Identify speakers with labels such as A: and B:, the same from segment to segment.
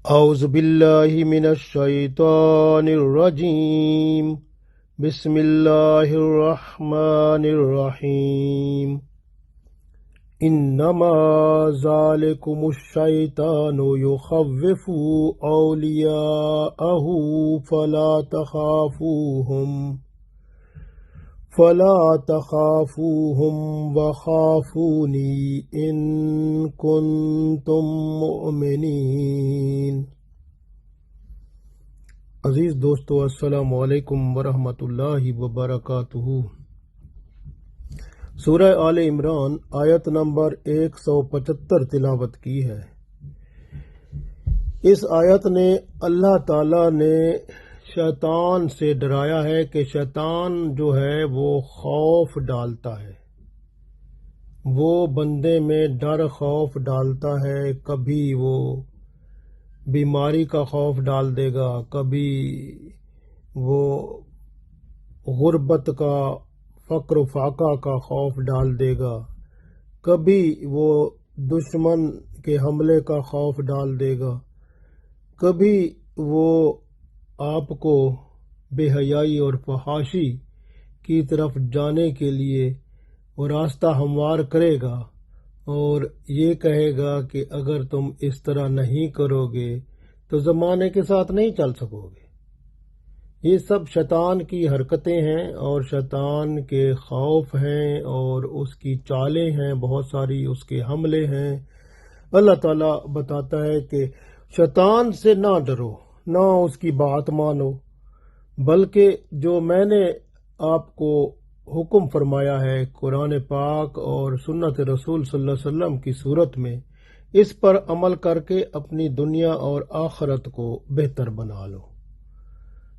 A: اعوذ باللہ من الشیطان الرجیم بسم اللہ الرحمن الرحیم انما ذالکم الشیطان یخوف اولیاءہ فلا تخافوهم وخافونی ان کنتم مؤمنین۔ عزیز دوستو، السلام علیکم ورحمۃ اللہ وبرکاتہ۔ سورہ آل عمران آیت نمبر 175 تلاوت کی ہے۔ اس آیت نے اللہ تعالی نے شیطان سے ڈرایا ہے کہ شیطان جو ہے وہ خوف ڈالتا ہے، وہ بندے میں ڈر خوف ڈالتا ہے۔ کبھی وہ بیماری کا خوف ڈال دے گا، کبھی وہ غربت کا، فقر و فاقہ کا خوف ڈال دے گا، کبھی وہ دشمن کے حملے کا خوف ڈال دے گا، کبھی وہ آپ کو بے حیائی اور فحاشی کی طرف جانے کے لیے وہ راستہ ہموار کرے گا اور یہ کہے گا کہ اگر تم اس طرح نہیں کرو گے تو زمانے کے ساتھ نہیں چل سکو گے۔ یہ سب شیطان کی حرکتیں ہیں اور شیطان کے خوف ہیں اور اس کی چالیں ہیں، بہت ساری اس کے حملے ہیں۔ اللہ تعالیٰ بتاتا ہے کہ شیطان سے نہ ڈرو، نہ اس کی بات مانو، بلکہ جو میں نے آپ کو حکم فرمایا ہے قرآن پاک اور سنت رسول صلی اللہ علیہ وسلم کی صورت میں، اس پر عمل کر کے اپنی دنیا اور آخرت کو بہتر بنا لو،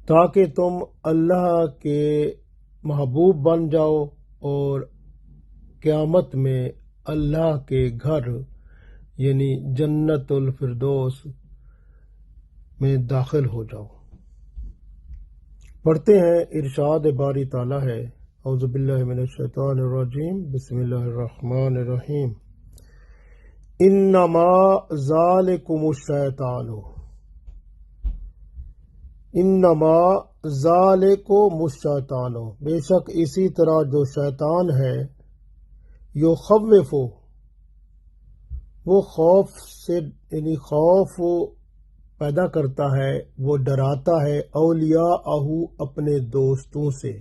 A: تاکہ تم اللہ کے محبوب بن جاؤ اور قیامت میں اللہ کے گھر یعنی جنت الفردوس میں داخل ہو جاؤ۔ پڑھتے ہیں، ارشاد باری تعالیٰ ہے، اعوذ باللہ من الشیطان الرجیم بسم اللہ الرحمن الرحیم انما ذالکم الشیطان، انما ذالکم الشیطان، بے شک اسی طرح جو شیطان ہے، یخوف، وہ خوف سے یعنی خوف پیدا کرتا ہے، وہ ڈراتا ہے، اولیاءہ، اپنے دوستوں سے۔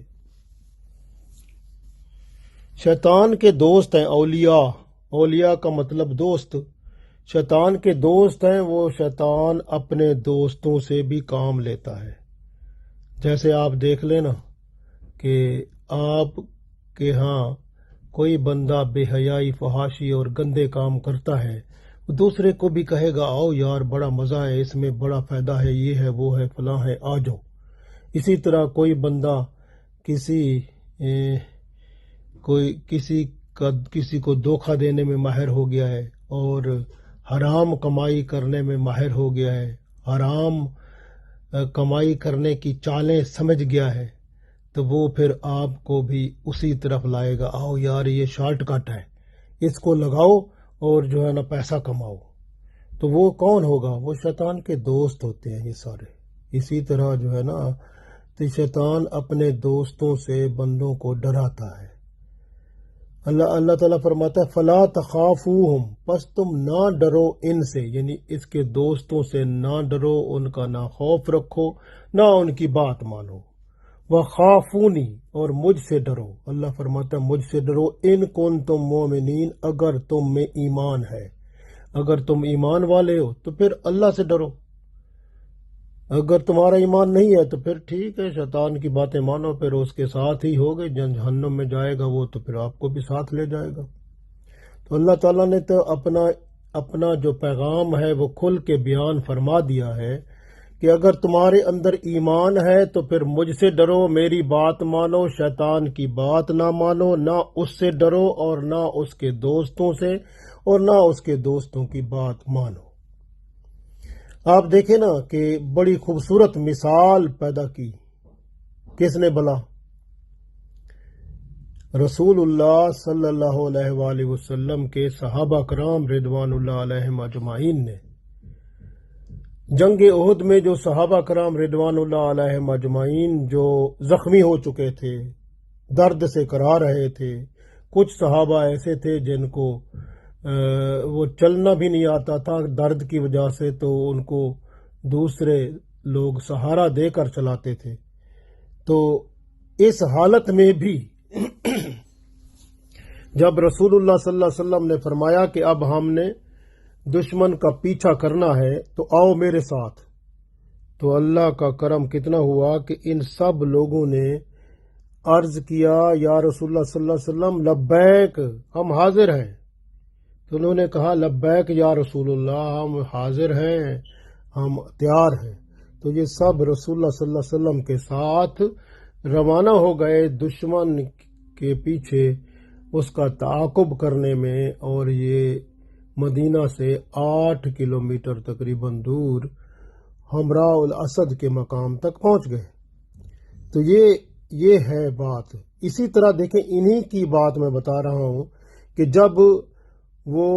A: شیطان کے دوست ہیں اولیاء، اولیاء کا مطلب دوست۔ شیطان کے دوست ہیں وہ، شیطان اپنے دوستوں سے بھی کام لیتا ہے۔ جیسے آپ دیکھ لینا کہ آپ کے ہاں کوئی بندہ بے حیائی، فحاشی اور گندے کام کرتا ہے، دوسرے کو بھی کہے گا آؤ یار بڑا مزہ ہے، اس میں بڑا فائدہ ہے، یہ ہے وہ ہے فلاں ہے، آ جاؤ۔ اسی طرح کوئی بندہ کسی کو دھوکہ دینے میں ماہر ہو گیا ہے اور حرام کمائی کرنے میں ماہر ہو گیا ہے، حرام کمائی کرنے کی چالیں سمجھ گیا ہے، تو وہ پھر آپ کو بھی اسی طرف لائے گا، آؤ یار یہ شارٹ کٹ ہے، اس کو لگاؤ اور جو ہے نا پیسہ کماؤ۔ تو وہ کون ہوگا؟ وہ شیطان کے دوست ہوتے ہیں یہ سارے۔ اسی طرح جو ہے نا تو شیطان اپنے دوستوں سے بندوں کو ڈراتا ہے۔ اللہ تعالیٰ فرماتا ہے فلا تخافوہم، پس تم نہ ڈرو ان سے، یعنی اس کے دوستوں سے نہ ڈرو، ان کا نہ خوف رکھو، نہ ان کی بات مانو۔ وخافونی، اور مجھ سے ڈرو۔ اللہ فرماتا ہے مجھ سے ڈرو، ان کنتم مومنین، اگر تم میں ایمان ہے۔ اگر تم ایمان والے ہو تو پھر اللہ سے ڈرو، اگر تمہارا ایمان نہیں ہے تو پھر ٹھیک ہے، شیطان کی باتیں مانو، پھر اس کے ساتھ ہی ہوگے، جہنم میں جائے گا وہ تو پھر آپ کو بھی ساتھ لے جائے گا۔ تو اللہ تعالیٰ نے تو اپنا جو پیغام ہے وہ کھل کے بیان فرما دیا ہے کہ اگر تمہارے اندر ایمان ہے تو پھر مجھ سے ڈرو، میری بات مانو، شیطان کی بات نہ مانو، نہ اس سے ڈرو اور نہ اس کے دوستوں سے، اور نہ اس کے دوستوں کی بات مانو۔ آپ دیکھیں نا کہ بڑی خوبصورت مثال پیدا کی کس نے بلا؟ رسول اللہ صلی اللہ علیہ وآلہ وسلم کے صحابہ کرام رضوان اللہ علیہم اجمعین نے۔ جنگ عہد میں جو صحابہ کرام رضوان اللہ علیہم اجمعین جو زخمی ہو چکے تھے، درد سے کرا رہے تھے، کچھ صحابہ ایسے تھے جن کو وہ چلنا بھی نہیں آتا تھا درد کی وجہ سے، تو ان کو دوسرے لوگ سہارا دے کر چلاتے تھے۔ تو اس حالت میں بھی جب رسول اللہ صلی اللہ علیہ وسلم نے فرمایا کہ اب ہم نے دشمن کا پیچھا کرنا ہے تو آؤ میرے ساتھ، تو اللہ کا کرم کتنا ہوا کہ ان سب لوگوں نے عرض کیا یا رسول اللہ صلی اللہ علیہ وسلم لبیک، ہم حاضر ہیں۔ تو انہوں نے کہا لبیک یا رسول اللہ، ہم حاضر ہیں، ہم تیار ہیں۔ تو یہ سب رسول اللہ صلی اللہ علیہ وسلم کے ساتھ روانہ ہو گئے دشمن کے پیچھے اس کا تعاقب کرنے میں، اور یہ مدینہ سے 8 کلومیٹر تقریباً دور حمراء الاسد کے مقام تک پہنچ گئے۔ تو یہ ہے بات۔ اسی طرح دیکھیں، انہی کی بات میں بتا رہا ہوں کہ جب وہ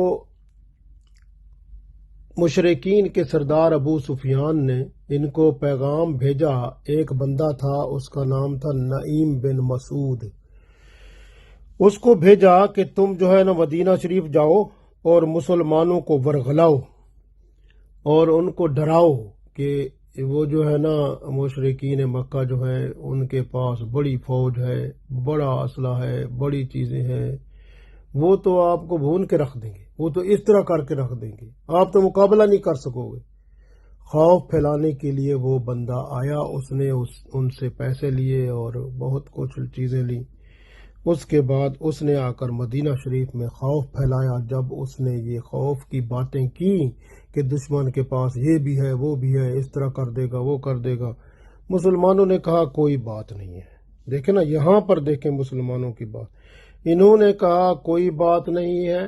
A: مشرکین کے سردار ابو سفیان نے ان کو پیغام بھیجا، ایک بندہ تھا اس کا نام تھا نعیم بن مسعود، اس کو بھیجا کہ تم جو ہے نا مدینہ شریف جاؤ اور مسلمانوں کو ورغلاؤ اور ان کو ڈراؤ کہ وہ جو ہے نا مشرکین مکہ جو ہے ان کے پاس بڑی فوج ہے، بڑا اسلحہ ہے، بڑی چیزیں ہیں، وہ تو آپ کو بھون کے رکھ دیں گے، وہ تو اس طرح کر کے رکھ دیں گے، آپ تو مقابلہ نہیں کر سکو گے۔ خوف پھیلانے کے لیے وہ بندہ آیا، اس نے ان سے پیسے لیے اور بہت کچھ چیزیں لیں۔ اس کے بعد اس نے آ کر مدینہ شریف میں خوف پھیلایا۔ جب اس نے یہ خوف کی باتیں کی کہ دشمن کے پاس یہ بھی ہے، وہ بھی ہے، اس طرح کر دے گا، وہ کر دے گا، مسلمانوں نے کہا کوئی بات نہیں ہے۔ دیکھیں نا، یہاں پر دیکھیں مسلمانوں کی بات، انہوں نے کہا کوئی بات نہیں ہے،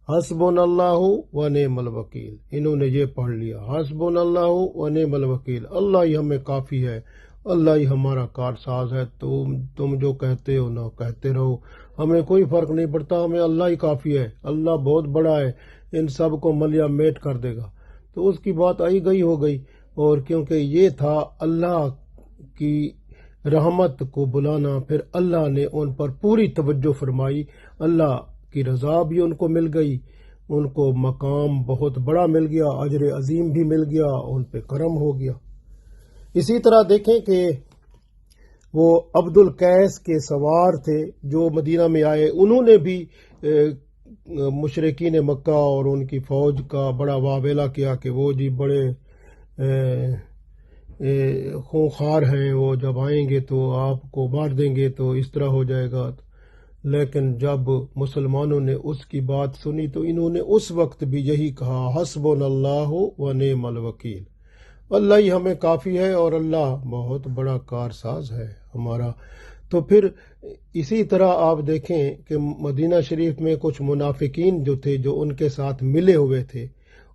A: حسبنا اللہ و نعم الوکیل، انہوں نے یہ پڑھ لیا، حسبنا اللہ و نعم الوکیل، اللہ ہی ہمیں کافی ہے، اللہ ہی ہمارا کارساز ہے، تم جو کہتے ہو نہ کہتے رہو، ہمیں کوئی فرق نہیں پڑتا، ہمیں اللہ ہی کافی ہے، اللہ بہت بڑا ہے، ان سب کو ملیا میٹ کر دے گا۔ تو اس کی بات آئی گئی ہو گئی، اور کیونکہ یہ تھا اللہ کی رحمت کو بلانا، پھر اللہ نے ان پر پوری توجہ فرمائی، اللہ کی رضا بھی ان کو مل گئی، ان کو مقام بہت بڑا مل گیا، اجر عظیم بھی مل گیا، ان پہ کرم ہو گیا۔ اسی طرح دیکھیں کہ وہ عبد القیس کے سوار تھے جو مدینہ میں آئے، انہوں نے بھی مشرکین مکہ اور ان کی فوج کا بڑا واویلا کیا کہ وہ جی بڑے خونخوار ہیں، وہ جب آئیں گے تو آپ کو مار دیں گے، تو اس طرح ہو جائے گا۔ لیکن جب مسلمانوں نے اس کی بات سنی تو انہوں نے اس وقت بھی یہی کہا، حسبنا اللہ و نعم الوکیل، اللہ ہی ہمیں کافی ہے اور اللہ بہت بڑا کارساز ہے ہمارا۔ تو پھر اسی طرح آپ دیکھیں کہ مدینہ شریف میں کچھ منافقین جو تھے، جو ان کے ساتھ ملے ہوئے تھے،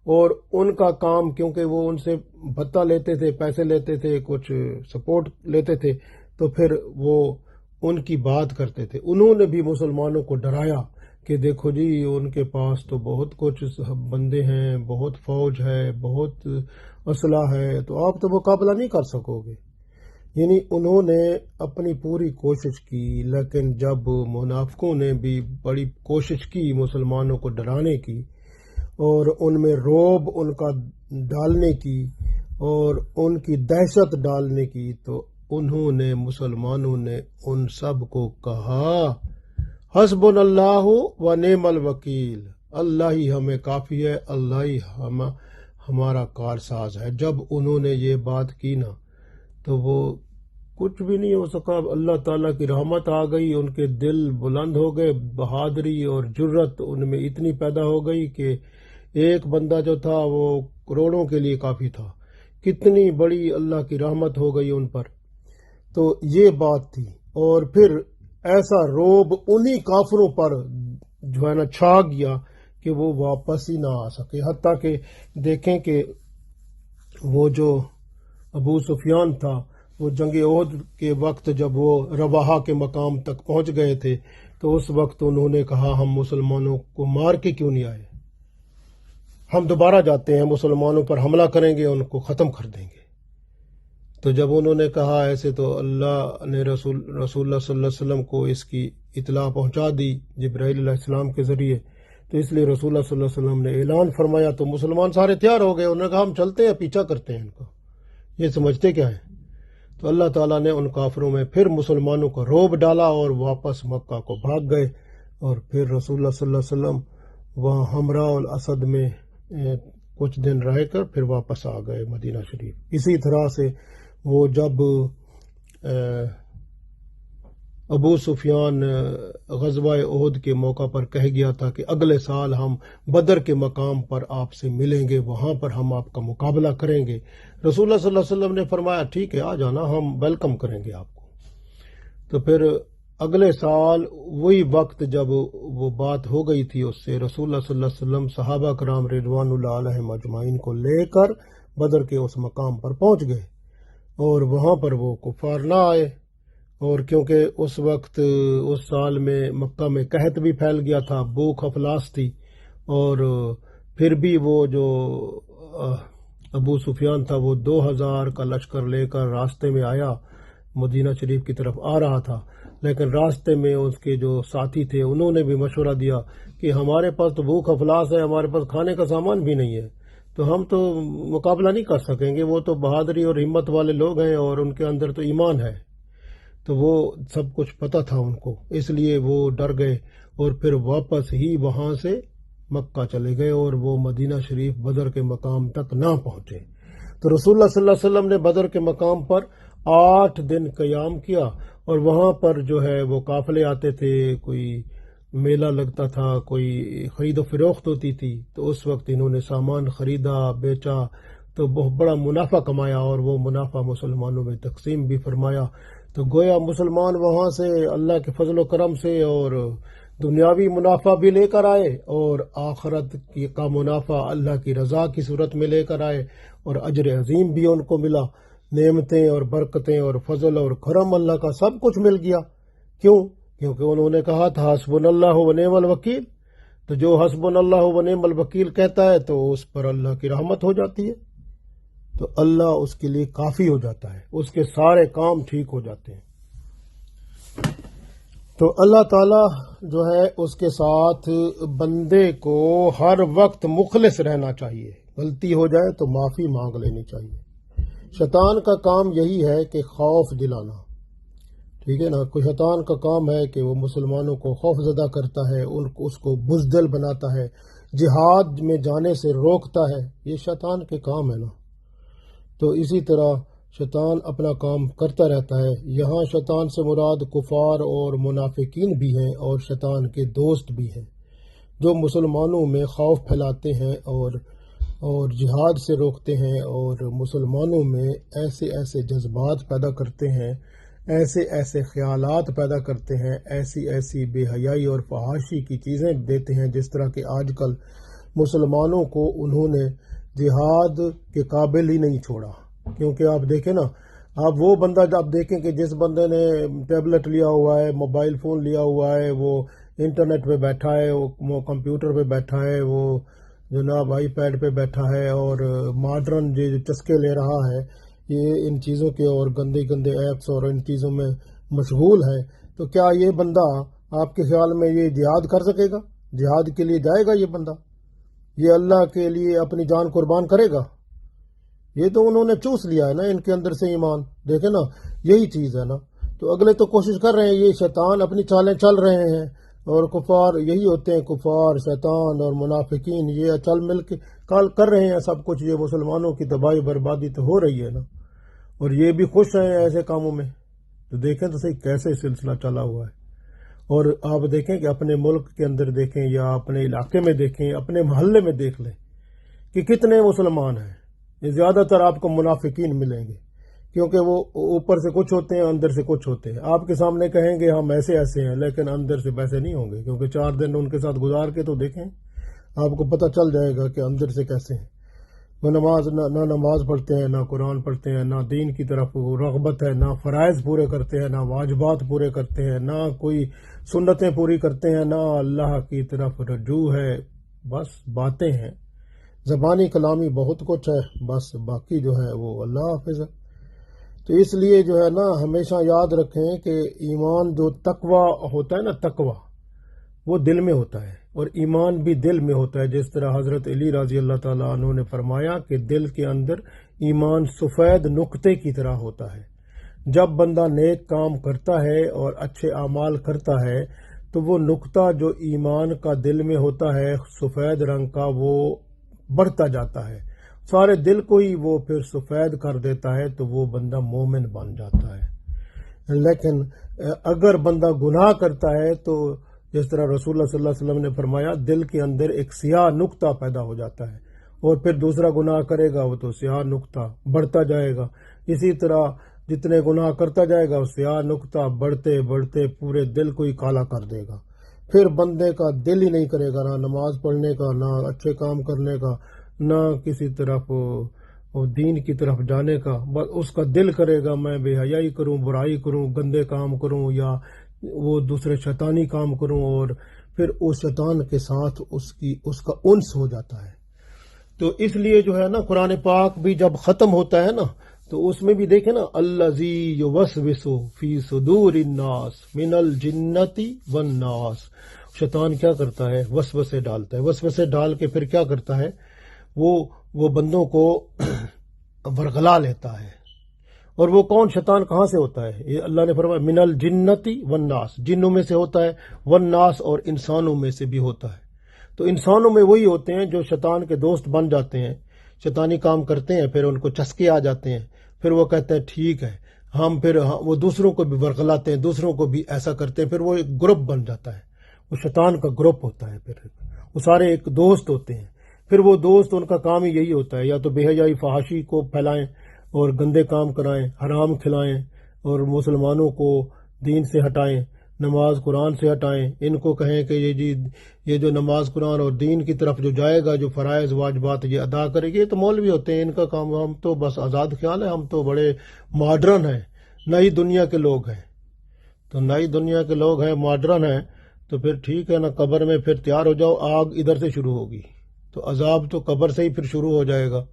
A: اور ان کا کام، کیونکہ وہ ان سے بھتہ لیتے تھے، پیسے لیتے تھے، کچھ سپورٹ لیتے تھے، تو پھر وہ ان کی بات کرتے تھے۔ انہوں نے بھی مسلمانوں کو ڈرایا کہ دیکھو جی ان کے پاس تو بہت کچھ بندے ہیں، بہت فوج ہے، بہت اسلحہ ہے، تو آپ تو مقابلہ نہیں کر سکو گے۔ یعنی انہوں نے اپنی پوری کوشش کی، لیکن جب منافقوں نے بھی بڑی کوشش کی مسلمانوں کو ڈرانے کی اور ان میں رعب ان کا ڈالنے کی اور ان کی دہشت ڈالنے کی، تو انہوں نے مسلمانوں نے ان سب کو کہا حسبنا اللہ و نعم الوکیل، اللہ ہی ہمیں کافی ہے، اللہ ہی ہمارا کارساز ہے۔ جب انہوں نے یہ بات کی نا تو وہ کچھ بھی نہیں ہو سکا، اللہ تعالیٰ کی رحمت آ گئی، ان کے دل بلند ہو گئے، بہادری اور جرت ان میں اتنی پیدا ہو گئی کہ ایک بندہ جو تھا وہ کروڑوں کے لیے کافی تھا، کتنی بڑی اللہ کی رحمت ہو گئی ان پر۔ تو یہ بات تھی، اور پھر ایسا روب انہی کافروں پر جو ہے نا چھا گیا کہ وہ واپس ہی نہ آ سکے، حتیٰ کہ دیکھیں کہ وہ جو ابو سفیان تھا، وہ جنگ عہد کے وقت جب وہ رواحہ کے مقام تک پہنچ گئے تھے تو اس وقت انہوں نے کہا ہم مسلمانوں کو مار کے کیوں نہیں آئے، ہم دوبارہ جاتے ہیں، مسلمانوں پر حملہ کریں گے، ان کو ختم کر دیں گے۔ تو جب انہوں نے کہا ایسے تو اللہ نے رسول اللہ صلی اللہ علیہ وسلم کو اس کی اطلاع پہنچا دی جبرائیل علیہ السلام کے ذریعے، تو اس لیے رسول اللہ صلی اللہ علیہ وسلم نے اعلان فرمایا، تو مسلمان سارے تیار ہو گئے، انہوں نے کہا ہم چلتے ہیں، پیچھا کرتے ہیں ان کا، یہ سمجھتے کیا ہیں۔ تو اللہ تعالیٰ نے ان کافروں میں پھر مسلمانوں کا رعب ڈالا اور واپس مکہ کو بھاگ گئے، اور پھر رسول اللہ صلی اللہ علیہ وسلم وہاں حمراء الاسد میں کچھ دن رہ کر پھر واپس آ گئے مدینہ شریف۔ اسی طرح سے وہ جب ابو سفیان غزوہ احد کے موقع پر کہہ گیا تھا کہ اگلے سال ہم بدر کے مقام پر آپ سے ملیں گے، وہاں پر ہم آپ کا مقابلہ کریں گے، رسول اللہ صلی اللہ علیہ وسلم نے فرمایا ٹھیک ہے، آ جانا، ہم ویلکم کریں گے آپ کو۔ تو پھر اگلے سال وہی وقت جب وہ بات ہو گئی تھی اس سے، رسول اللہ صلی اللہ علیہ وسلم صحابہ کرام رضوان اللہ علیہم اجمعین کو لے کر بدر کے اس مقام پر پہنچ گئے، اور وہاں پر وہ کفار نہ آئے، اور کیونکہ اس وقت اس سال میں مکہ میں قحط بھی پھیل گیا تھا، بھوک افلاس تھی، اور پھر بھی وہ جو ابو سفیان تھا وہ 2000 کا لشکر لے کر راستے میں آیا، مدینہ شریف کی طرف آ رہا تھا، لیکن راستے میں اس کے جو ساتھی تھے انہوں نے بھی مشورہ دیا کہ ہمارے پاس تو بھوک افلاس ہے، ہمارے پاس کھانے کا سامان بھی نہیں ہے، تو ہم تو مقابلہ نہیں کر سکیں گے، وہ تو بہادری اور ہمت والے لوگ ہیں اور ان کے اندر تو ایمان ہے۔ تو وہ سب کچھ پتہ تھا ان کو، اس لیے وہ ڈر گئے اور پھر واپس ہی وہاں سے مکہ چلے گئے، اور وہ مدینہ شریف بدر کے مقام تک نہ پہنچے۔ تو رسول اللہ صلی اللہ علیہ وسلم نے بدر کے مقام پر 8 دن قیام کیا، اور وہاں پر جو ہے وہ قافلے آتے تھے، کوئی میلہ لگتا تھا، کوئی خرید و فروخت ہوتی تھی، تو اس وقت انہوں نے سامان خریدا بیچا تو بہت بڑا منافع کمایا، اور وہ منافع مسلمانوں میں تقسیم بھی فرمایا۔ تو گویا مسلمان وہاں سے اللہ کے فضل و کرم سے اور دنیاوی منافع بھی لے کر آئے، اور آخرت کا منافع اللہ کی رضا کی صورت میں لے کر آئے، اور اجر عظیم بھی ان کو ملا، نعمتیں اور برکتیں اور فضل اور کرم اللہ کا سب کچھ مل گیا۔ کیوں؟ کیونکہ انہوں نے کہا تھا حسبنا اللہ و نعم الوکیل، تو جو حسبنا اللہ و نعم الوکیل کہتا ہے تو اس پر اللہ کی رحمت ہو جاتی ہے، تو اللہ اس کے لیے کافی ہو جاتا ہے، اس کے سارے کام ٹھیک ہو جاتے ہیں۔ تو اللہ تعالیٰ جو ہے اس کے ساتھ بندے کو ہر وقت مخلص رہنا چاہیے، غلطی ہو جائے تو معافی مانگ لینی چاہیے۔ شیطان کا کام یہی ہے کہ خوف دلانا، ٹھیک ہے نا، کوئی شیطان کا کام ہے کہ وہ مسلمانوں کو خوف زدہ کرتا ہے، اس کو بزدل بناتا ہے، جہاد میں جانے سے روکتا ہے، یہ شیطان کے کام ہے نا۔ تو اسی طرح شیطان اپنا کام کرتا رہتا ہے۔ یہاں شیطان سے مراد کفار اور منافقین بھی ہیں، اور شیطان کے دوست بھی ہیں، جو مسلمانوں میں خوف پھیلاتے ہیں اور جہاد سے روکتے ہیں، اور مسلمانوں میں ایسے ایسے جذبات پیدا کرتے ہیں، ایسے ایسے خیالات پیدا کرتے ہیں، ایسی ایسی بے حیائی اور فحاشی کی چیزیں دیتے ہیں، جس طرح کہ آج کل مسلمانوں کو انہوں نے جہاد کے قابل ہی نہیں چھوڑا۔ کیونکہ آپ دیکھیں نا، آپ وہ بندہ جب دیکھیں کہ جس بندے نے ٹیبلٹ لیا ہوا ہے، موبائل فون لیا ہوا ہے، وہ انٹرنیٹ پہ بیٹھا ہے، وہ کمپیوٹر پہ بیٹھا ہے، وہ جناب آئی پیڈ پہ بیٹھا ہے، اور ماڈرن جو چسکے لے رہا ہے، یہ ان چیزوں کے اور گندے گندے ایپس اور ان چیزوں میں مشغول ہے، تو کیا یہ بندہ آپ کے خیال میں یہ جہاد کر سکے گا؟ جہاد کے لیے جائے گا یہ بندہ؟ یہ اللہ کے لیے اپنی جان قربان کرے گا؟ یہ تو انہوں نے چوس لیا ہے نا ان کے اندر سے ایمان، دیکھیں نا، یہی چیز ہے نا۔ تو اگلے تو کوشش کر رہے ہیں، یہ شیطان اپنی چالیں چل رہے ہیں، اور کفار یہی ہوتے ہیں، کفار شیطان اور منافقین یہ چل مل کے کر رہے ہیں سب کچھ، یہ مسلمانوں کی تباہی بربادی تو ہو رہی ہے نا، اور یہ بھی خوش ہیں ایسے کاموں میں۔ تو دیکھیں تو صحیح کیسے سلسلہ چلا ہوا ہے۔ اور آپ دیکھیں کہ اپنے ملک کے اندر دیکھیں یا اپنے علاقے میں دیکھیں، اپنے محلے میں دیکھ لیں کہ کتنے مسلمان ہیں، یہ زیادہ تر آپ کو منافقین ملیں گے، کیونکہ وہ اوپر سے کچھ ہوتے ہیں، اندر سے کچھ ہوتے ہیں۔ آپ کے سامنے کہیں گے ہم ایسے ایسے ہیں، لیکن اندر سے ویسے نہیں ہوں گے، کیونکہ 4 دن ان کے ساتھ گزار کے تو دیکھیں، آپ کو پتہ چل جائے گا کہ اندر سے کیسے ہیں۔ وہ نہ نماز پڑھتے ہیں، نہ قرآن پڑھتے ہیں، نہ دین کی طرف رغبت ہے، نہ فرائض پورے کرتے ہیں، نہ واجبات پورے کرتے ہیں، نہ کوئی سنتیں پوری کرتے ہیں، نہ اللہ کی طرف رجوع ہے، بس باتیں ہیں۔ زبانی کلامی بہت کچھ ہے، بس باقی جو ہے وہ اللہ حافظ ہے۔ تو اس لیے جو ہے نا ہمیشہ یاد رکھیں کہ ایمان جو تقوی ہوتا ہے نا، تقوی وہ دل میں ہوتا ہے، اور ایمان بھی دل میں ہوتا ہے، جس طرح حضرت علی رضی اللہ تعالیٰ عنہ نے فرمایا کہ دل کے اندر ایمان سفید نقطے کی طرح ہوتا ہے۔ جب بندہ نیک کام کرتا ہے اور اچھے اعمال کرتا ہے تو وہ نقطہ جو ایمان کا دل میں ہوتا ہے سفید رنگ کا، وہ بڑھتا جاتا ہے، سارے دل کو ہی وہ پھر سفید کر دیتا ہے، تو وہ بندہ مومن بن جاتا ہے۔ لیکن اگر بندہ گناہ کرتا ہے تو جس طرح رسول اللہ صلی اللہ علیہ وسلم نے فرمایا دل کے اندر ایک سیاہ نقطہ پیدا ہو جاتا ہے، اور پھر دوسرا گناہ کرے گا وہ تو سیاہ نقطہ بڑھتا جائے گا۔ اسی طرح جتنے گناہ کرتا جائے گا سیاہ نقطہ بڑھتے بڑھتے پورے دل کو ہی کالا کر دے گا، پھر بندے کا دل ہی نہیں کرے گا نہ نماز پڑھنے کا، نہ اچھے کام کرنے کا، نہ کسی طرف دین کی طرف جانے کا۔ بس اس کا دل کرے گا میں بے حیائی کروں، برائی کروں، گندے کام کروں، یا وہ دوسرے شیطانی کام کروں، اور پھر اس شیطان کے ساتھ اس کا انس ہو جاتا ہے۔ تو اس لیے جو ہے نا قرآن پاک بھی جب ختم ہوتا ہے نا تو اس میں بھی دیکھیں نا، الذی یوسوس فی صدور الناس من الجنۃ والناس، شیطان کیا کرتا ہے؟ وسوسے ڈالتا ہے، وسوسے ڈال کے پھر کیا کرتا ہے؟ وہ بندوں کو ورغلا لیتا ہے۔ اور وہ کون شیطان کہاں سے ہوتا ہے؟ یہ اللہ نے فرمایا من الجنۃ والناس، جنوں میں سے ہوتا ہے، والناس اور انسانوں میں سے بھی ہوتا ہے۔ تو انسانوں میں وہی ہوتے ہیں جو شیطان کے دوست بن جاتے ہیں، شیطانی کام کرتے ہیں، پھر ان کو چسکے آ جاتے ہیں، پھر وہ کہتے ہیں ٹھیک ہے پھر وہ دوسروں کو بھی ورغلاتے ہیں، دوسروں کو بھی ایسا کرتے ہیں، پھر وہ ایک گروپ بن جاتا ہے، وہ شیطان کا گروپ ہوتا ہے، پھر وہ سارے ایک دوست ہوتے ہیں۔ پھر وہ دوست ان کا کام ہی یہی ہوتا ہے، یا تو بے حیائی فحاشی کو پھیلائیں اور گندے کام کرائیں، حرام کھلائیں، اور مسلمانوں کو دین سے ہٹائیں، نماز قرآن سے ہٹائیں، ان کو کہیں کہ یہ جو نماز قرآن اور دین کی طرف جو جائے گا، جو فرائض واجبات یہ ادا کرے گی، یہ تو مولوی ہوتے ہیں، ان کا کام، ہم تو بس آزاد خیال ہے، ہم تو بڑے ماڈرن ہیں، نئی دنیا کے لوگ ہیں۔ تو نئی دنیا کے لوگ ہیں، ماڈرن ہیں، تو پھر ٹھیک ہے نا، قبر میں پھر تیار ہو جاؤ، آگ ادھر سے شروع ہوگی، تو عذاب تو قبر سے ہی پھر شروع ہو جائے گا،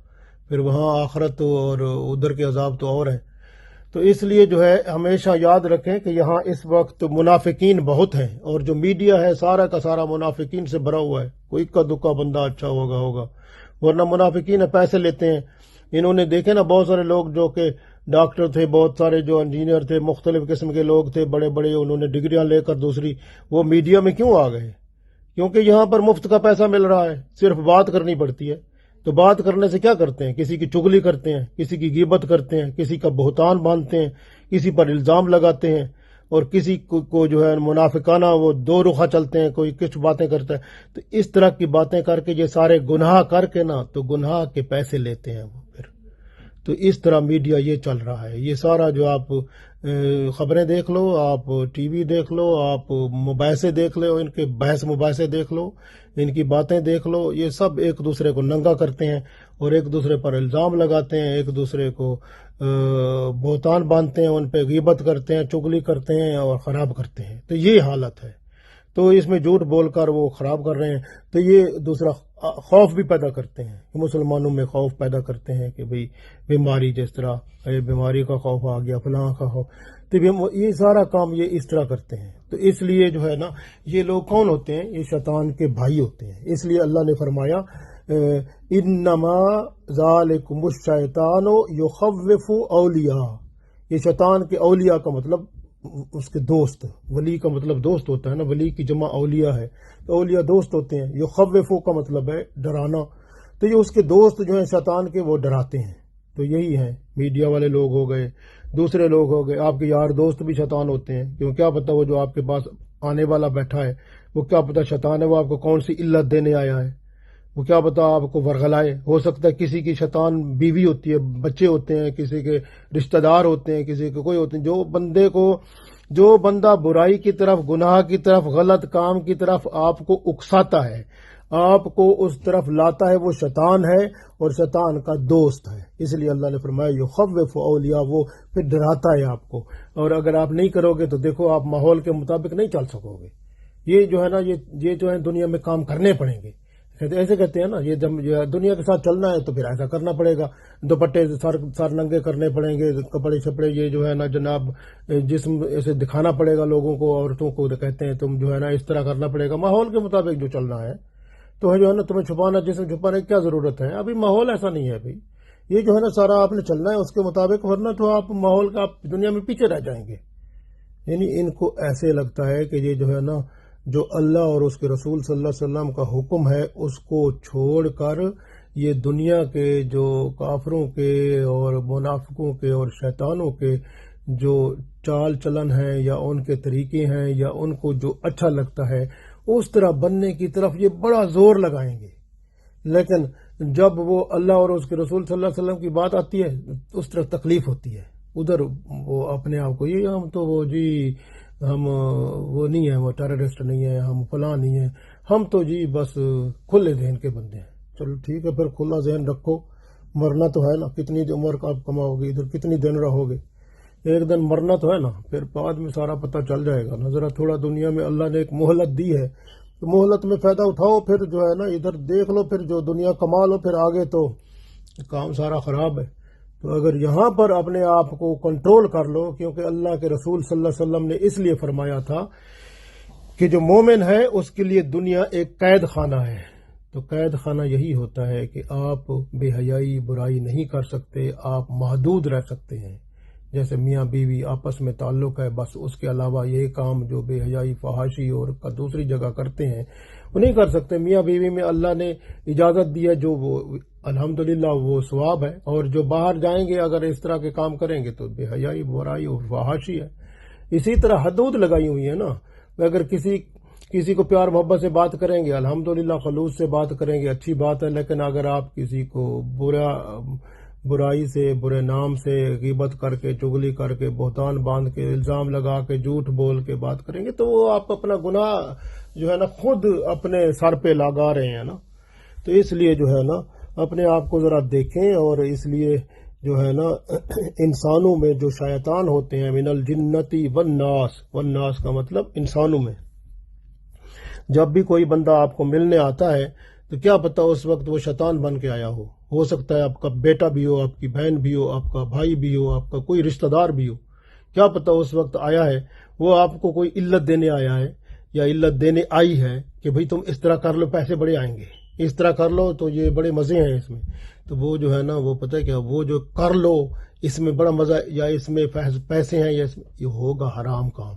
A: پھر وہاں آخرت اور ادھر کے عذاب تو اور ہیں۔ تو اس لیے جو ہے ہمیشہ یاد رکھیں کہ یہاں اس وقت منافقین بہت ہیں، اور جو میڈیا ہے سارا کا سارا منافقین سے بھرا ہوا ہے، کوئی اکا دکا بندہ اچھا ہوگا، ورنہ منافقین پیسے لیتے ہیں۔ انہوں نے دیکھے نا بہت سارے لوگ جو کہ ڈاکٹر تھے، بہت سارے جو انجینئر تھے، مختلف قسم کے لوگ تھے، بڑے بڑے، انہوں نے ڈگریاں لے کر دوسری، وہ میڈیا میں کیوں آ گئے؟ کیونکہ یہاں پر مفت کا پیسہ مل رہا ہے، صرف بات کرنی پڑتی ہے۔ تو بات کرنے سے کیا کرتے ہیں؟ کسی کی چگلی کرتے ہیں، کسی کی غیبت کرتے ہیں، کسی کا بہتان باندھتے ہیں، کسی پر الزام لگاتے ہیں، اور کسی کو جو ہے منافقانہ وہ دو رخا چلتے ہیں، کوئی کچھ باتیں کرتا ہے۔ تو اس طرح کی باتیں کر کے یہ سارے گناہ کر کے نا، تو گناہ کے پیسے لیتے ہیں وہ پھر۔ تو اس طرح میڈیا یہ چل رہا ہے، یہ سارا جو آپ خبریں دیکھ لو، آپ ٹی وی دیکھ لو، آپ مباحثے دیکھ لو، ان کے بحث مباحثے دیکھ لو، ان کی باتیں دیکھ لو، یہ سب ایک دوسرے کو ننگا کرتے ہیں، اور ایک دوسرے پر الزام لگاتے ہیں، ایک دوسرے کو بہتان باندھتے ہیں، ان پہ غیبت کرتے ہیں، چگلی کرتے ہیں اور خراب کرتے ہیں۔ تو یہ حالت ہے، تو اس میں جھوٹ بول کر وہ خراب کر رہے ہیں۔ تو یہ دوسرا خوف بھی پیدا کرتے ہیں، مسلمانوں میں خوف پیدا کرتے ہیں کہ بھئی بیماری، جس طرح بیماری کا خوف آ گیا، فلاں کا خوف، تو یہ سارا کام یہ اس طرح کرتے ہیں۔ تو اس لیے جو ہے نا یہ لوگ کون ہوتے ہیں؟ یہ شیطان کے بھائی ہوتے ہیں۔ اس لیے اللہ نے فرمایا انما ذالکم الشیطان یخوف اولیاء، یہ شیطان کے اولیاء کا مطلب اس کے دوست، ولی کا مطلب دوست ہوتا ہے نا، ولی کی جمع اولیاء ہے، تو اولیاء دوست ہوتے ہیں۔ یخوفو کا مطلب ہے ڈرانا، تو یہ اس کے دوست جو ہیں شیطان کے، وہ ڈراتے ہیں۔ تو یہی ہیں، میڈیا والے لوگ ہو گئے، دوسرے لوگ ہو گئے، آپ کے یار دوست بھی شیطان ہوتے ہیں، کیوں کیا پتہ وہ جو آپ کے پاس آنے والا بیٹھا ہے وہ کیا پتہ شیطان ہے، وہ آپ کو کون سی علت دینے آیا ہے، وہ کیا پتہ آپ کو ورغلائے۔ ہو سکتا ہے کسی کی شیطان بیوی ہوتی ہے، بچے ہوتے ہیں، کسی کے رشتہ دار ہوتے ہیں، کسی کے کوئی ہوتے ہیں، جو بندہ برائی کی طرف، گناہ کی طرف، غلط کام کی طرف آپ کو اکساتا ہے، آپ کو اس طرف لاتا ہے، وہ شیطان ہے اور شیطان کا دوست ہے۔ اس لیے اللہ نے فرمایا یخوف اولیاء، وہ پھر ڈراتا ہے آپ کو، اور اگر آپ نہیں کرو گے تو دیکھو آپ ماحول کے مطابق نہیں چل سکو گے۔ یہ جو ہے نا یہ جو ہے دنیا میں کام کرنے پڑیں گے، ایسے کہتے ہیں نا، یہ جب دنیا کے ساتھ چلنا ہے تو پھر ایسا کرنا پڑے گا، دوپٹے سر ننگے کرنے پڑیں گے، کپڑے شپڑے یہ جو ہے نا جناب جسم ایسے دکھانا پڑے گا لوگوں کو، عورتوں کو کہتے ہیں تم جو ہے نا اس طرح کرنا پڑے گا، ماحول کے مطابق جو چلنا ہے تو جو ہے نا تمہیں چھپانا، جسم چھپانے کی کیا ضرورت ہے؟ ابھی ماحول ایسا نہیں ہے بھائی، یہ جو ہے نا سارا آپ نے چلنا ہے اس کے مطابق، ورنہ تو آپ ماحول کا آپ دنیا میں پیچھے رہ جائیں گے۔ یعنی ان کو ایسے لگتا ہے کہ یہ جو ہے نا جو اللہ اور اس کے رسول صلی اللہ علیہ وسلم کا حکم ہے اس کو چھوڑ کر یہ دنیا کے جو کافروں کے اور منافقوں کے اور شیطانوں کے جو چال چلن ہے یا ان کے طریقے ہیں یا ان کو جو اچھا لگتا ہے اس طرح بننے کی طرف یہ بڑا زور لگائیں گے، لیکن جب وہ اللہ اور اس کے رسول صلی اللہ علیہ وسلم کی بات آتی ہے اس طرح تکلیف ہوتی ہے، ادھر وہ اپنے آپ کو یہ ہم تو وہ جی ہم وہ نہیں ہیں، وہ ٹیررسٹ نہیں ہیں، ہم فلاں نہیں ہیں، ہم تو جی بس کھلے ذہن کے بندے ہیں۔ چلو ٹھیک ہے، پھر کھلا ذہن رکھو، مرنا تو ہے نا، کتنی عمر کا آپ کماؤ گے، ادھر کتنی دن رہو گے، ایک دن مرنا تو ہے نا، پھر بعد میں سارا پتہ چل جائے گا نا۔ ذرا تھوڑا دنیا میں اللہ نے ایک مہلت دی ہے تو مہلت میں فائدہ اٹھاؤ، پھر جو ہے نا ادھر دیکھ لو، پھر جو دنیا کما لو، پھر آگے تو کام سارا خراب ہے۔ تو اگر یہاں پر اپنے آپ کو کنٹرول کر لو، کیونکہ اللہ کے رسول صلی اللہ علیہ وسلم نے اس لیے فرمایا تھا کہ جو مومن ہے اس کے لیے دنیا ایک قید خانہ ہے، تو قید خانہ یہی ہوتا ہے کہ آپ بے حیائی برائی نہیں کر سکتے، آپ محدود رہ سکتے ہیں، جیسے میاں بیوی آپس میں تعلق ہے، بس اس کے علاوہ یہ کام جو بے حیائی فحاشی اور دوسری جگہ کرتے ہیں وہ نہیں کر سکتے۔ میاں بیوی میں اللہ نے اجازت دی ہے، جو وہ الحمدللہ وہ ثواب ہے، اور جو باہر جائیں گے اگر اس طرح کے کام کریں گے تو بے حیائی برائی اور فحاشی ہے۔ اسی طرح حدود لگائی ہوئی ہے نا، اگر کسی کو پیار محبت سے بات کریں گے الحمدللہ، خلوص سے بات کریں گے اچھی بات ہے، لیکن اگر آپ کسی کو برائی سے، برے نام سے، غیبت کر کے، چغلی کر کے، بہتان باندھ کے، الزام لگا کے، جھوٹ بول کے بات کریں گے تو وہ آپ اپنا گناہ جو ہے نا خود اپنے سر پہ لگا رہے ہیں نا۔ تو اس لیے جو ہے نا اپنے آپ کو ذرا دیکھیں، اور اس لیے جو ہے نا انسانوں میں جو شیطان ہوتے ہیں، من الجنتی والناس کا مطلب انسانوں میں، جب بھی کوئی بندہ آپ کو ملنے آتا ہے تو کیا پتہ اس وقت وہ شیطان بن کے آیا ہو سکتا ہے آپ کا بیٹا بھی ہو، آپ کی بہن بھی ہو، آپ کا بھائی بھی ہو، آپ کا کوئی رشتہ دار بھی ہو، کیا پتہ اس وقت آیا ہے وہ آپ کو کوئی علت دینے آیا ہے یا علت دینے آئی ہے کہ بھئی تم اس طرح کر لو پیسے بڑے آئیں گے، اس طرح کر لو تو یہ بڑے مزے ہیں اس میں، تو وہ جو ہے نا وہ پتہ ہے کیا، وہ جو کر لو اس میں بڑا مزہ یا اس میں پیسے ہیں یا اس میں، یہ ہوگا حرام کام۔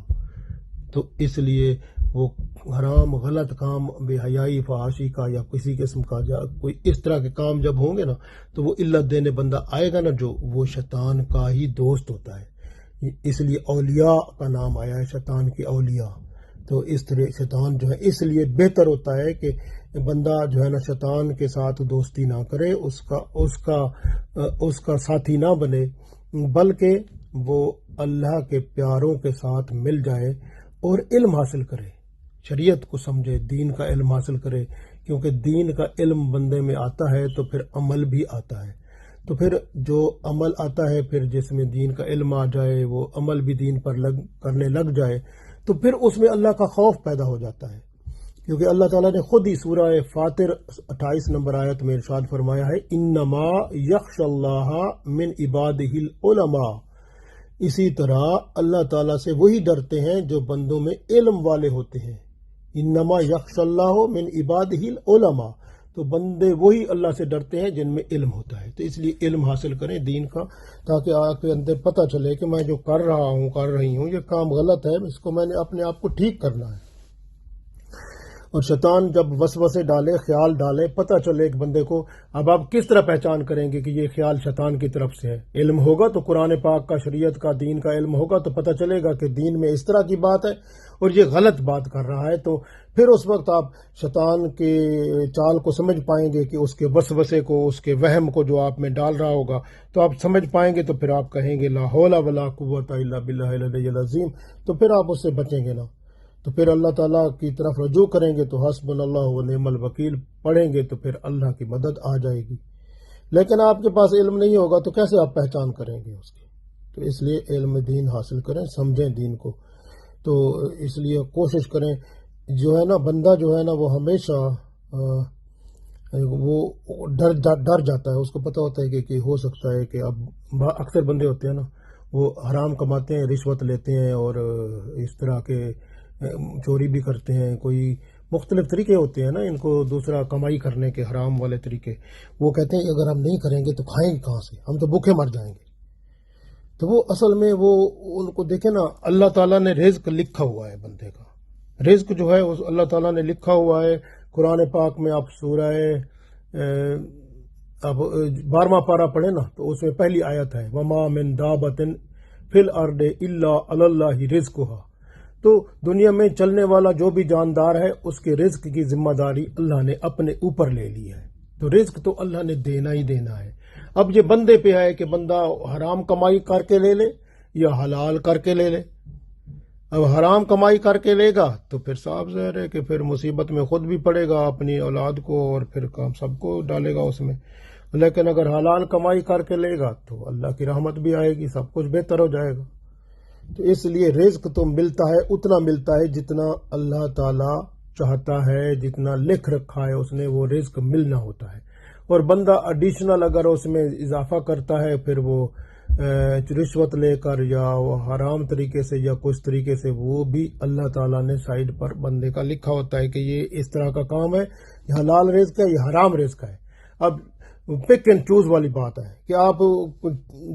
A: تو اس لیے وہ حرام غلط کام، بے حیائی فحاشی کا یا کسی قسم کا یا کوئی اس طرح کے کام جب ہوں گے نا تو وہ علت دینے بندہ آئے گا نا، جو وہ شیطان کا ہی دوست ہوتا ہے، اس لیے اولیاء کا نام آیا ہے، شیطان کے اولیاء۔ تو اس طرح شیطان جو ہے اس لیے بہتر ہوتا ہے کہ بندہ جو ہے نا شیطان کے ساتھ دوستی نہ کرے، اس کا ساتھی نہ بنے، بلکہ وہ اللہ کے پیاروں کے ساتھ مل جائے اور علم حاصل کرے، شریعت کو سمجھے، دین کا علم حاصل کرے، کیونکہ دین کا علم بندے میں آتا ہے تو پھر عمل بھی آتا ہے، تو پھر جو عمل آتا ہے، پھر جس میں دین کا علم آ جائے وہ عمل بھی دین پر کرنے لگ جائے تو پھر اس میں اللہ کا خوف پیدا ہو جاتا ہے، کیونکہ اللہ تعالیٰ نے خود ہی سورہ فاطر 28 نمبر آیت میں ارشاد فرمایا ہے، انما یخشی اللہ من عبادہ العلماء، اسی طرح اللہ تعالیٰ سے وہی ڈرتے ہیں جو بندوں میں علم والے ہوتے ہیں، انما یخشی اللہ من عبادہ العلماء، تو بندے وہی اللہ سے ڈرتے ہیں جن میں علم ہوتا ہے۔ تو اس لیے علم حاصل کریں دین کا، تاکہ آپ کے اندر پتہ چلے کہ میں جو کر رہی ہوں یہ کام غلط ہے، اس کو میں نے اپنے آپ کو ٹھیک کرنا ہے۔ اور شیطان جب وسوسے ڈالے، خیال ڈالے، پتہ چلے ایک بندے کو، اب آپ کس طرح پہچان کریں گے کہ یہ خیال شیطان کی طرف سے ہے؟ علم ہوگا تو قرآن پاک کا، شریعت کا، دین کا علم ہوگا تو پتہ چلے گا کہ دین میں اس طرح کی بات ہے اور یہ غلط بات کر رہا ہے، تو پھر اس وقت آپ شیطان کے چال کو سمجھ پائیں گے کہ اس کے وسوسے کو، اس کے وہم کو جو آپ میں ڈال رہا ہوگا تو آپ سمجھ پائیں گے، تو پھر آپ کہیں گے لا حول ولا قوت الا باللہ العلی العظیم، تو پھر آپ اس سے بچیں گے نا، تو پھر اللہ تعالیٰ کی طرف رجوع کریں گے تو حسبنا اللہ و نعم الوکیل پڑھیں گے تو پھر اللہ کی مدد آ جائے گی۔ لیکن آپ کے پاس علم نہیں ہوگا تو کیسے آپ پہچان کریں گے اس کی؟ تو اس لیے علم دین حاصل کریں، سمجھیں دین کو، تو اس لیے کوشش کریں جو ہے نا بندہ جو ہے نا وہ ہمیشہ وہ ڈر جاتا ہے، اس کو پتہ ہوتا ہے کہ ہو سکتا ہے کہ اب اکثر بندے ہوتے ہیں نا وہ حرام کماتے ہیں، رشوت لیتے ہیں اور اس طرح کے چوری بھی کرتے ہیں، کوئی مختلف طریقے ہوتے ہیں نا ان کو دوسرا کمائی کرنے کے حرام والے طریقے. وہ کہتے ہیں کہ اگر ہم نہیں کریں گے تو کھائیں گے کہاں سے، ہم تو بھوکے مر جائیں گے. تو وہ اصل میں وہ ان کو دیکھیں نا، اللہ تعالیٰ نے رزق لکھا ہوا ہے بندے کا. رزق جو ہے اللہ تعالیٰ نے لکھا ہوا ہے. قرآن پاک میں آپ سورہ اب 12واں پارہ پڑھیں نا تو اس میں پہلی آیت ہے وما من دابۃ فی الارض الا علی اللہ رزقها. تو دنیا میں چلنے والا جو بھی جاندار ہے اس کے رزق کی ذمہ داری اللہ نے اپنے اوپر لے لی ہے. تو رزق تو اللہ نے دینا ہی دینا ہے. اب یہ بندے پہ ہے کہ بندہ حرام کمائی کر کے لے لے یا حلال کر کے لے لے. اب حرام کمائی کر کے لے گا تو پھر صاف ظاہر ہے کہ پھر مصیبت میں خود بھی پڑے گا، اپنی اولاد کو، اور پھر کام سب کو ڈالے گا اس میں. لیکن اگر حلال کمائی کر کے لے گا تو اللہ کی رحمت بھی آئے گی، سب کچھ بہتر ہو جائے گا. تو اس لیے رزق تو ملتا ہے، اتنا ملتا ہے جتنا اللہ تعالی چاہتا ہے، جتنا لکھ رکھا ہے اس نے وہ رزق ملنا ہوتا ہے. اور بندہ ایڈیشنل اگر اس میں اضافہ کرتا ہے پھر وہ رشوت لے کر یا وہ حرام طریقے سے یا کچھ طریقے سے، وہ بھی اللہ تعالیٰ نے سائڈ پر بندے کا لکھا ہوتا ہے کہ یہ اس طرح کا کام ہے، یہ حلال رزق ہے، یہ حرام رزق ہے. اب پک اینڈ چوز والی بات ہے کہ آپ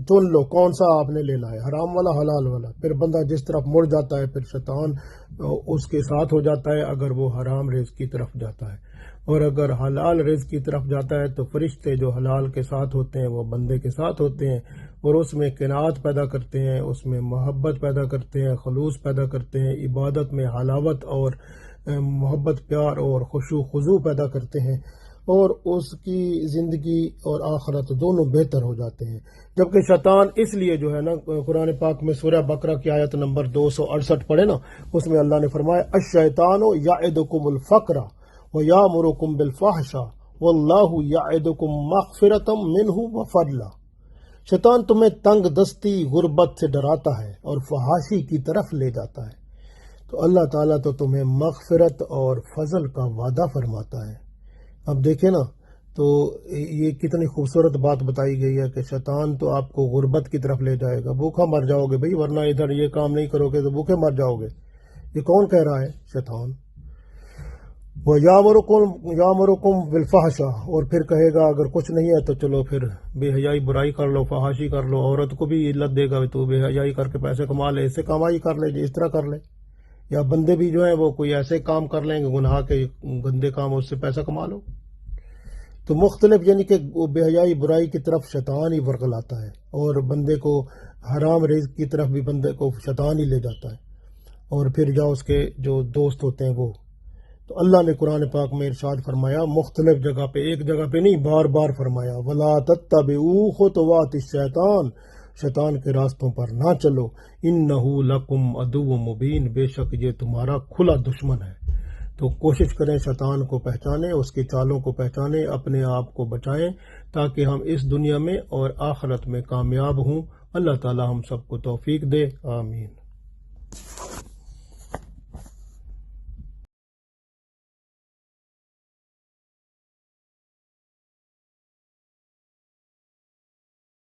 A: چن لو کون سا آپ نے لینا ہے، حرام والا حلال والا. پھر بندہ جس طرف مڑ جاتا ہے پھر شیطان اس کے ساتھ ہو جاتا ہے اگر وہ حرام رزق کی طرف جاتا ہے. اور اگر حلال رزق کی طرف جاتا ہے تو فرشتے جو حلال کے ساتھ ہوتے ہیں وہ بندے کے ساتھ ہوتے ہیں اور اس میں قناعت پیدا کرتے ہیں، اس میں محبت پیدا کرتے ہیں، خلوص پیدا کرتے ہیں، عبادت میں حلاوت اور محبت، پیار اور خشوع خضوع پیدا کرتے ہیں، اور اس کی زندگی اور آخرت دونوں بہتر ہو جاتے ہیں. جبکہ شیطان اس لیے جو ہے نا، قرآن پاک میں سورہ بقرہ کی آیت نمبر 268 پڑھے نا، اس میں اللہ نے فرمایا الشیطان یعدکم الفقر وَيَأْمُرُكُمْ بِالْفَحْشَاءِ وَاللَّهُ يَعِدُكُمْ مَغْفِرَةً مِّنْهُ وَفَضْلًا. شیطان تمہیں تنگ دستی، غربت سے ڈراتا ہے اور فحاشی کی طرف لے جاتا ہے. تو اللہ تعالیٰ تو تمہیں مغفرت اور فضل کا وعدہ فرماتا ہے. اب دیکھیں نا، تو یہ کتنی خوبصورت بات بتائی گئی ہے کہ شیطان تو آپ کو غربت کی طرف لے جائے گا، بھوکا مر جاؤ گے بھائی، ورنہ ادھر یہ کام نہیں کرو گے تو بھوکے مر جاؤ گے. یہ کون کہہ رہا ہے؟ شیطان. وَيَأْمُرُكُمْ بِالْفَحْشَاءِ، اور پھر کہے گا اگر کچھ نہیں ہے تو چلو پھر بے حیائی برائی کر لو، فحاشی کر لو. عورت کو بھی علت دے گا تو بے حیائی کر کے پیسے کما لے، اس سے کمائی کر لے، اس طرح کر لے. یا بندے بھی جو ہیں وہ کوئی ایسے کام کر لیں گے گناہ کے گندے کام، اس سے پیسہ کما لو. تو مختلف یعنی کہ بے حیائی برائی کی طرف شیطان ہی ورغلاتا ہے، اور بندے کو حرام رزق کی طرف بھی بندے کو شیطان ہی لے جاتا ہے. اور پھر یا اس کے جو دوست ہوتے ہیں وہ. تو اللہ نے قرآن پاک میں ارشاد فرمایا مختلف جگہ پہ، ایک جگہ پہ نہیں بار بار فرمایا وَلَا تَتَّبِعُوا خُطُوَاتِ الشَّيْطَانِ، شیطان کے راستوں پر نہ چلو، إِنَّهُ لَكُمْ عَدُوٌّ مُبِينٌ، بے شک یہ تمہارا کھلا دشمن ہے. تو کوشش کریں شیطان کو پہچانیں، اس کی چالوں کو پہچانیں، اپنے آپ کو بچائیں تاکہ ہم اس دنیا میں اور آخرت میں کامیاب ہوں. اللہ تعالی ہم سب کو توفیق دے، آمین.